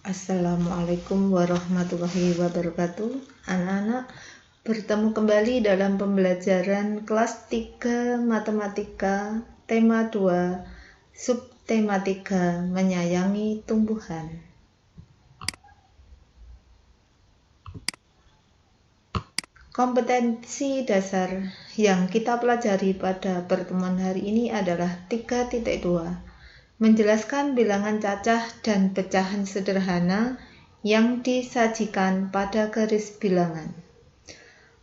Assalamualaikum warahmatullahi wabarakatuh. Anak-anak, bertemu kembali dalam pembelajaran kelas 3 Matematika tema 2 subtema 3 menyayangi tumbuhan. Kompetensi dasar yang kita pelajari pada pertemuan hari ini adalah 3.2, menjelaskan bilangan cacah dan pecahan sederhana yang disajikan pada garis bilangan.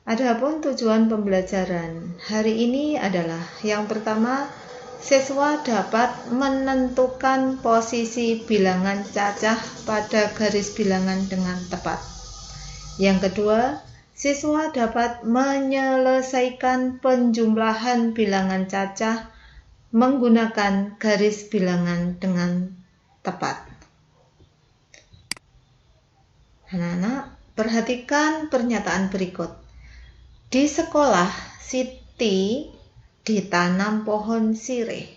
Adapun tujuan pembelajaran hari ini adalah yang pertama, siswa dapat menentukan posisi bilangan cacah pada garis bilangan dengan tepat. Yang kedua, siswa dapat menyelesaikan penjumlahan bilangan cacah menggunakan garis bilangan dengan tepat. Anak-anak, perhatikan pernyataan berikut. Di sekolah, Siti ditanam pohon sirih.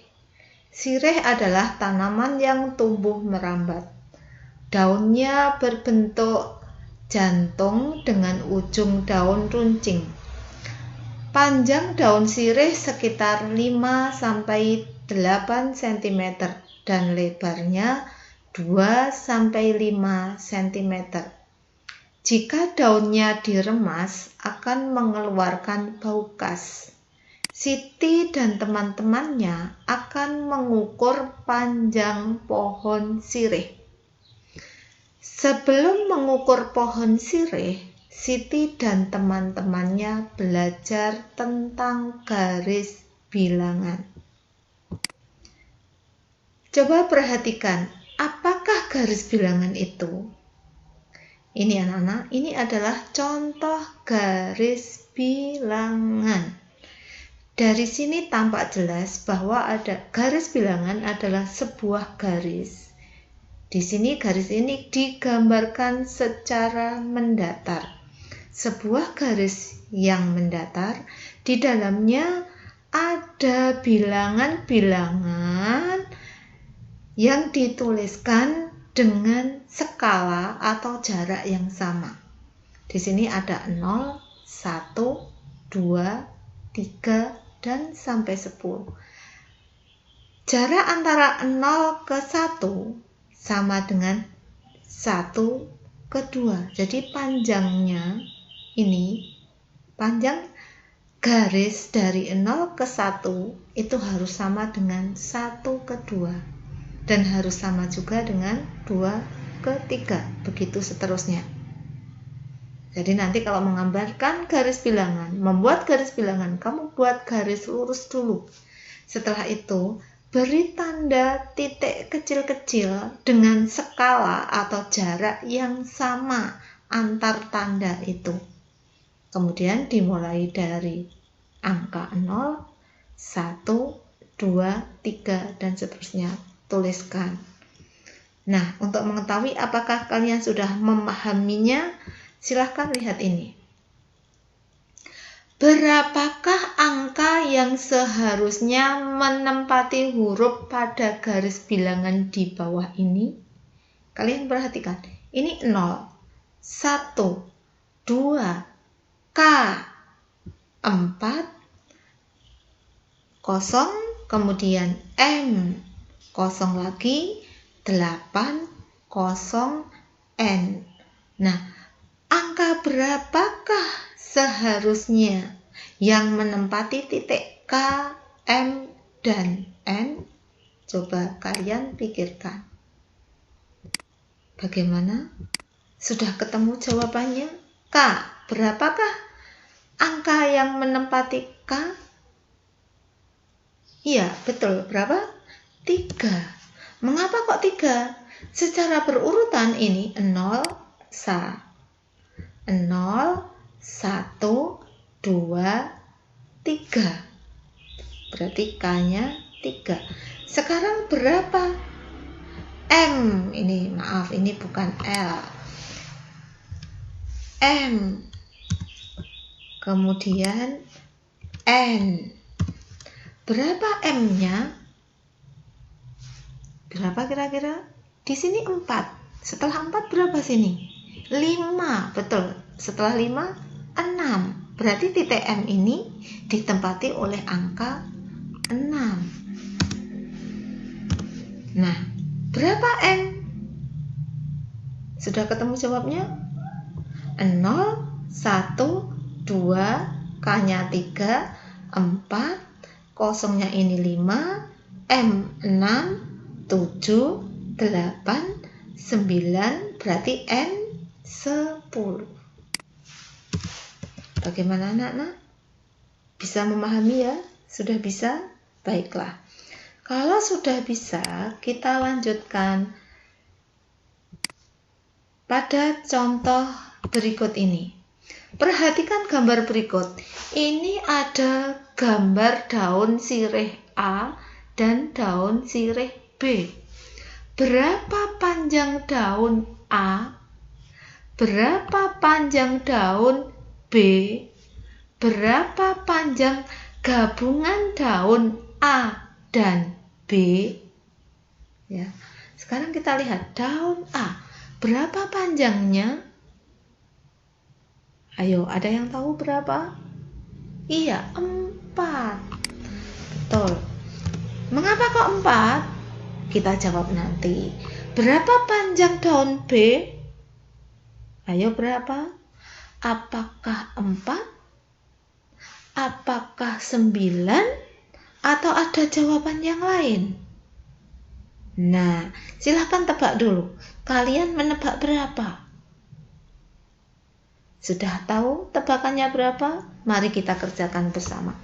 Sirih adalah tanaman yang tumbuh merambat. Daunnya berbentuk jantung dengan ujung daun runcing. Panjang daun sirih sekitar 5-8 cm dan lebarnya 2-5 cm. Jika daunnya diremas, akan mengeluarkan bau khas. Siti dan teman-temannya akan mengukur panjang pohon sirih. Sebelum mengukur pohon sirih, Siti dan teman-temannya belajar tentang garis bilangan. Coba perhatikan, apakah garis bilangan itu? Ini anak-anak, ini adalah contoh garis bilangan. Dari sini tampak jelas bahwa ada garis bilangan adalah sebuah garis. Di sini garis ini digambarkan secara mendatar. Sebuah garis yang mendatar, di dalamnya ada bilangan-bilangan yang dituliskan dengan skala atau jarak yang sama. Di sini ada 0, 1, 2, 3, dan sampai 10. Jarak antara 0 ke 1 sama dengan 1 ke 2. Jadi panjangnya ini, panjang garis dari 0 ke 1 itu harus sama dengan 1 ke 2. Dan harus sama juga dengan 2 ke 3. Begitu seterusnya. Jadi nanti kalau menggambarkan garis bilangan, membuat garis bilangan, kamu buat garis lurus dulu. Setelah itu, beri tanda titik kecil-kecil dengan skala atau jarak yang sama antar tanda itu. Kemudian dimulai dari angka 0, 1, 2, 3, dan seterusnya. Tuliskan. Nah, untuk mengetahui apakah kalian sudah memahaminya, silahkan lihat ini. Berapakah angka yang seharusnya menempati huruf pada garis bilangan di bawah ini? Kalian perhatikan. Ini 0, 1, 2, K, 4, 0, kemudian M, 0 lagi, 8, 0, N. Nah, angka berapakah seharusnya yang menempati titik K, M, dan N? Coba kalian pikirkan. Bagaimana? Sudah ketemu jawabannya? K, berapakah angka yang menempati K? Iya, betul. Berapa? 3. Mengapa kok 3? Secara berurutan ini 0, 1, 2, 3. Berarti K-nya 3. Sekarang berapa? M. Ini maaf, ini bukan L. M. Kemudian N. Berapa M-nya? Berapa kira-kira? Di sini 4. Setelah 4 berapa sini? 5, betul. Setelah 5, 6. Berarti titik M ini ditempati oleh angka 6. Nah, berapa N? Sudah ketemu jawabnya? 0, 1, 2, K-nya 3, 4, kosongnya ini 5, M 6, 7, 8, 9, berarti N 10. Bagaimana anak-anak? Bisa memahami ya? Sudah bisa? Baiklah. Kalau sudah bisa, kita lanjutkan pada contoh berikut ini. Perhatikan gambar berikut. Ini ada gambar daun sirih A dan daun sirih B. Berapa panjang daun A? Berapa panjang daun B? Berapa panjang gabungan daun A dan B? Ya. Sekarang kita lihat daun A. Berapa panjangnya? Ayo, ada yang tahu berapa? Iya, 4. Betul. Mengapa kok 4? Kita jawab nanti. Berapa panjang daun B? Ayo, berapa? Apakah 4? Apakah 9? Atau ada jawaban yang lain? Nah, silahkan tebak dulu. Kalian menebak berapa? Sudah tahu tebakannya berapa? Mari kita kerjakan bersama.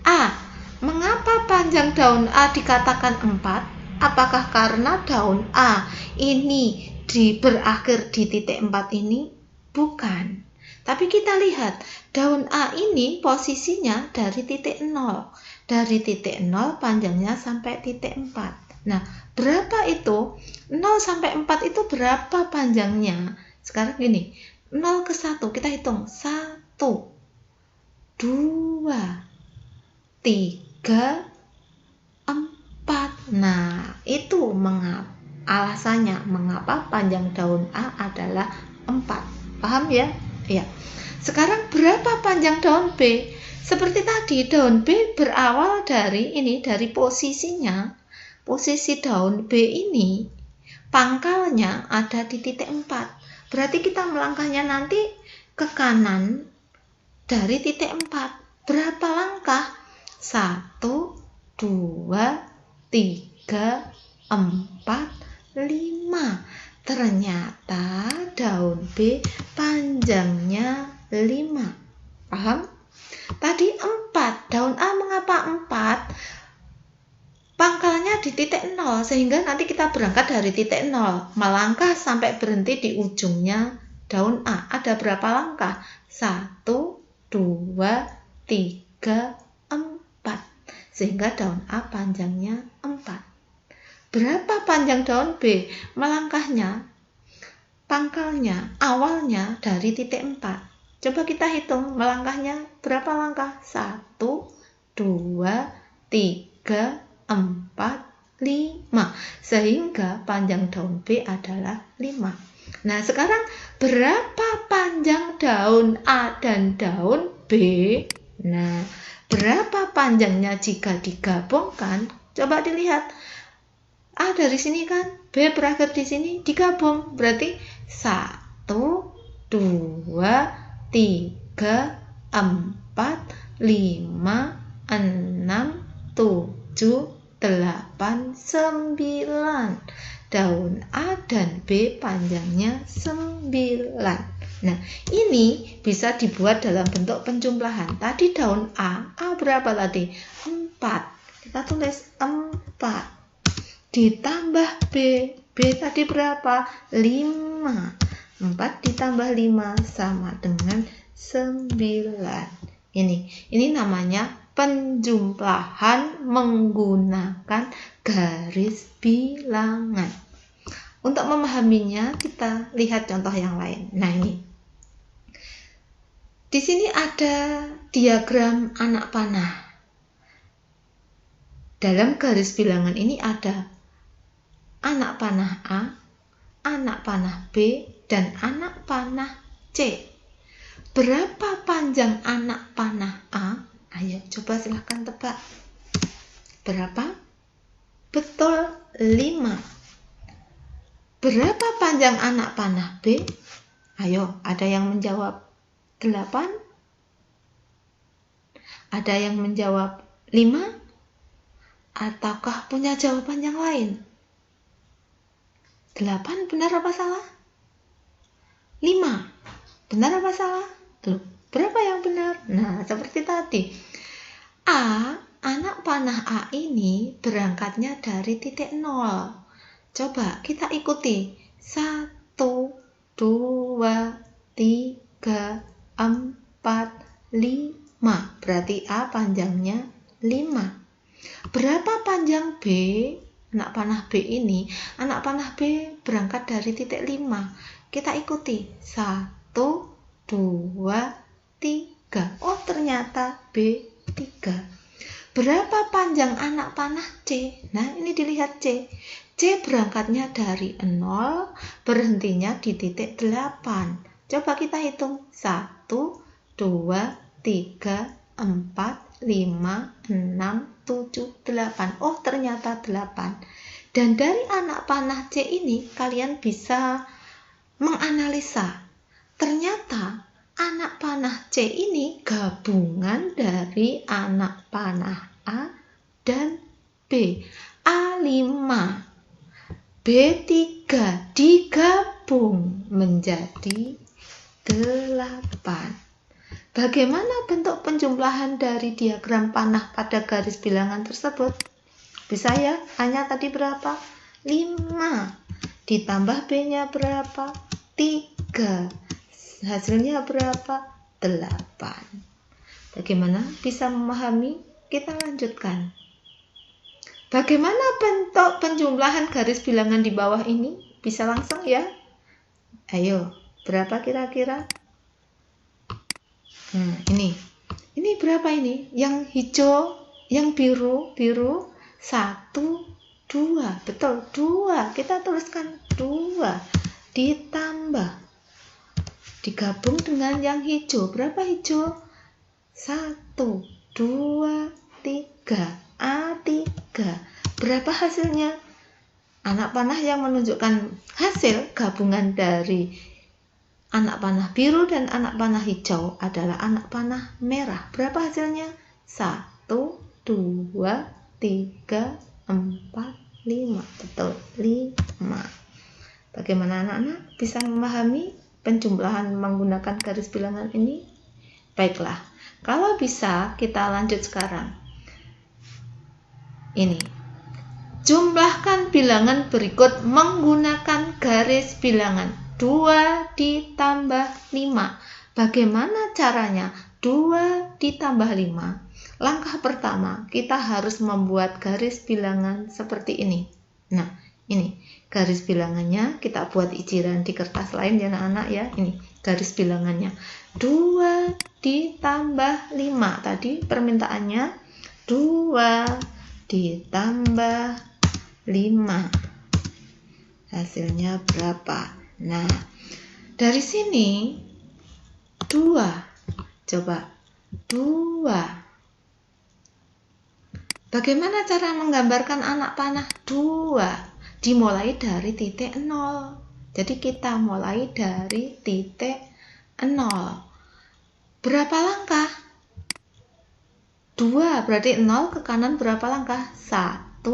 A. Mengapa panjang daun A dikatakan 4? Apakah karena daun A ini berakhir di titik 4 ini? Bukan. Tapi kita lihat, daun A ini posisinya dari titik 0. Dari titik 0 panjangnya sampai titik 4. Nah, berapa itu? 0 sampai 4 itu berapa panjangnya? Sekarang gini, 0 ke 1, kita hitung. 1, 2, 3, 4. Nah, itu alasannya mengapa panjang daun A adalah 4. Paham ya? Ya. Sekarang berapa panjang daun B? Seperti tadi, daun B berawal dari posisinya. Posisi daun B ini pangkalnya ada di titik 4. Berarti kita melangkahnya nanti ke kanan dari titik 4. Berapa langkah? 1, 2, 3, 4, 5. Ternyata daun B panjangnya 5. Paham? Tadi 4. Daun A mengapa 4? Pangkalnya di titik 0, sehingga nanti kita berangkat dari titik 0, melangkah sampai berhenti di ujungnya daun A. Ada berapa langkah? 1, 2, 3, 4. Sehingga daun A panjangnya 4. Berapa panjang daun B? Melangkahnya, pangkalnya, awalnya dari titik 4. Coba kita hitung melangkahnya berapa langkah? 1, 2, 3, 4, 5. Sehingga panjang daun B adalah 5. Nah, sekarang berapa panjang daun A dan daun B? Nah, berapa panjangnya jika digabungkan? Coba dilihat. A dari sini kan, B berakhir di sini, digabung. Berarti 1, 2, 3, 4, 5, 6, 7, 8, 9. Daun A dan B panjangnya 9. Nah, ini bisa dibuat dalam bentuk penjumlahan. Tadi daun A berapa tadi? 4. Kita tulis 4. Ditambah B. B tadi berapa? 5. 4 ditambah 5 sama dengan 9. Ini namanya penjumlahan menggunakan garis bilangan. Untuk memahaminya, kita lihat contoh yang lain. Nah, ini. Di sini ada diagram anak panah. Dalam garis bilangan ini ada anak panah A, anak panah B dan anak panah C. Berapa panjang anak panah A? Ayo coba silahkan tebak. Berapa? Betul, 5. Berapa panjang anak panah B? Ayo, ada yang menjawab 8? Ada yang menjawab 5? Ataukah punya jawaban yang lain? 8 benar apa salah? 5 benar apa salah? Loh, berapa yang benar? Nah, seperti tadi. Anak panah A ini berangkatnya dari titik 0. Coba kita ikuti. 1, 2, 3, 4, 5. Berarti A panjangnya 5. Berapa panjang B? Anak panah B ini. Anak panah B berangkat dari titik 5. Kita ikuti. 1, 2, 3. Oh, ternyata B 3. Berapa panjang anak panah C? Nah, ini dilihat C. C berangkatnya dari 0, berhentinya di titik 8. Coba kita hitung. 1, 2, 3, 4, 5, 6, 7, 8. Oh, ternyata 8. Dan dari anak panah C ini, kalian bisa menganalisa. Ternyata anak panah C ini gabungan dari anak panah A dan B. A5, B3 digabung menjadi 8. Bagaimana bentuk penjumlahan dari diagram panah pada garis bilangan tersebut? Bisa ya? A-nya tadi berapa? 5. Ditambah B-nya berapa? 3. Hasilnya berapa? 8. Bagaimana bisa memahami? Kita lanjutkan. Bagaimana bentuk penjumlahan garis bilangan di bawah ini? Bisa langsung ya? Ayo, berapa kira-kira? Nah, ini berapa ini? Yang hijau, yang biru, 1, 2. Betul, 2. Kita tuliskan 2. Ditambah. Digabung dengan yang hijau. Berapa hijau? 1, 2, 3. A3. Berapa hasilnya? Anak panah yang menunjukkan hasil gabungan dari anak panah biru dan anak panah hijau adalah anak panah merah. Berapa hasilnya? 1, 2, 3, 4, 5. Betul, 5. Bagaimana anak-anak bisa memahami penjumlahan menggunakan garis bilangan ini? Baiklah, kalau bisa kita lanjut sekarang. Ini. Jumlahkan bilangan berikut menggunakan garis bilangan 2 ditambah 5. Bagaimana caranya? 2 ditambah 5. Langkah pertama, kita harus membuat garis bilangan seperti ini. Nah, ini garis bilangannya kita buat ijiran di kertas lain ya anak-anak ya. Ini garis bilangannya 2 ditambah 5. Tadi permintaannya 2 ditambah 5. Hasilnya berapa? Nah, dari sini 2. Coba 2. Bagaimana cara menggambarkan anak panah 2? Dimulai dari titik 0. Jadi kita mulai dari titik 0. Berapa langkah? 2, berarti 0 ke kanan berapa langkah? 1,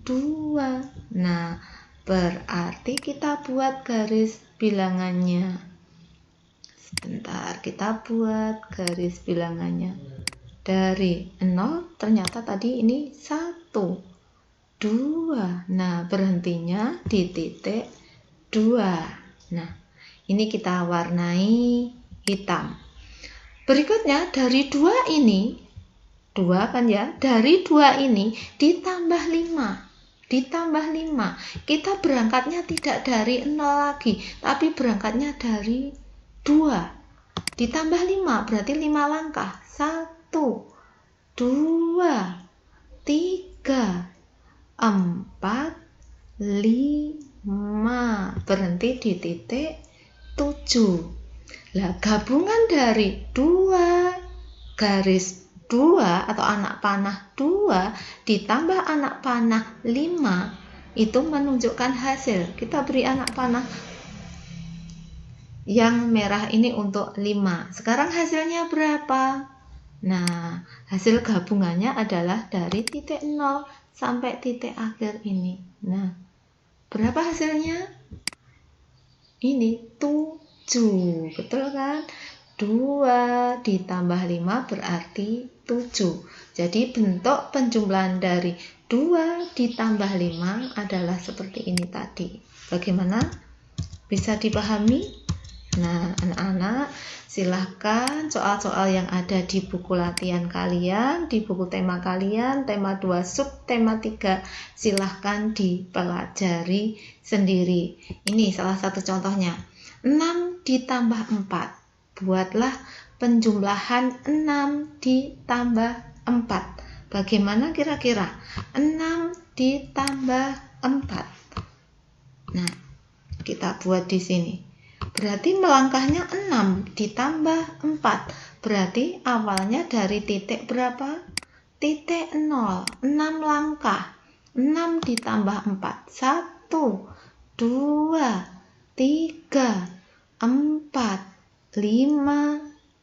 2. Nah, berarti kita buat garis bilangannya. Sebentar, kita buat garis bilangannya. Dari 0 ternyata tadi ini 1, 2. Nah, berhentinya di titik 2. Nah, ini kita warnai hitam. Berikutnya dari 2 ini, 2 kan ya, dari 2 ini ditambah 5. Ditambah 5. Kita berangkatnya tidak dari 0 lagi, tapi berangkatnya dari 2. Ditambah 5 berarti 5 langkah. 1, 2, 3, 4, 5. berhenti di titik 7. Lah, gabungan dari 2 garis 2 atau anak panah 2 ditambah anak panah 5 itu menunjukkan hasil. Kita beri anak panah yang merah ini untuk 5. Sekarang hasilnya berapa? Nah, hasil gabungannya adalah dari titik 0 sampai titik akhir ini. Nah, berapa hasilnya? Ini 7, betul kan? 2 ditambah 5 berarti 7. Jadi bentuk penjumlahan dari 2 ditambah 5 adalah seperti ini tadi. Bagaimana? Bisa dipahami? Nah, anak-anak, silahkan soal-soal yang ada di buku latihan kalian, di buku tema kalian, tema 2 subtema 3, silahkan dipelajari sendiri. Ini salah satu contohnya. 6 ditambah 4. Buatlah penjumlahan 6 ditambah 4. Bagaimana kira-kira? 6 ditambah 4. Nah, kita buat di sini. Berarti melangkahnya 6 ditambah 4. Berarti awalnya dari titik berapa? Titik 0. 6 langkah. 6 ditambah 4. 1, 2, 3, 4, 5,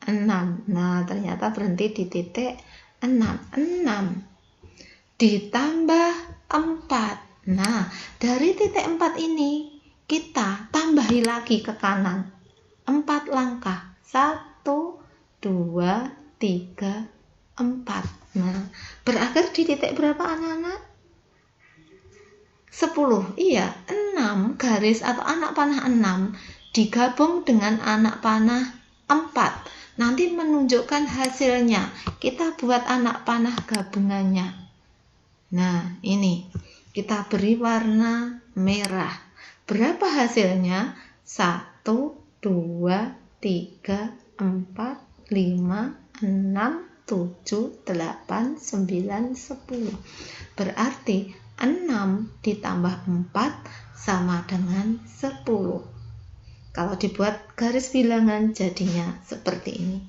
6. Nah, ternyata berhenti di titik 6. 6 ditambah 4. Nah, dari titik 4 ini kita tambahi lagi ke kanan 4 langkah. 1, 2, 3, 4. Nah, berakhir di titik berapa anak-anak? 10. Iya, 6 garis atau anak panah 6 digabung dengan anak panah 4. Nanti menunjukkan hasilnya. Kita buat anak panah gabungannya. Nah, ini kita beri warna merah. Berapa hasilnya? 1, 2, 3, 4, 5, 6, 7, 8, 9, 10. Berarti 6 ditambah 4 sama dengan 10. Kalau dibuat garis bilangan jadinya seperti ini.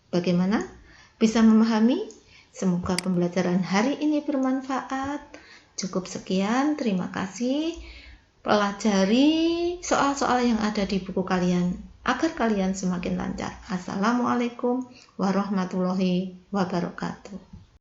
Bagaimana? Bisa memahami? Semoga pembelajaran hari ini bermanfaat. Cukup sekian, terima kasih. Pelajari soal-soal yang ada di buku kalian agar kalian semakin lancar. Assalamualaikum warahmatullahi wabarakatuh.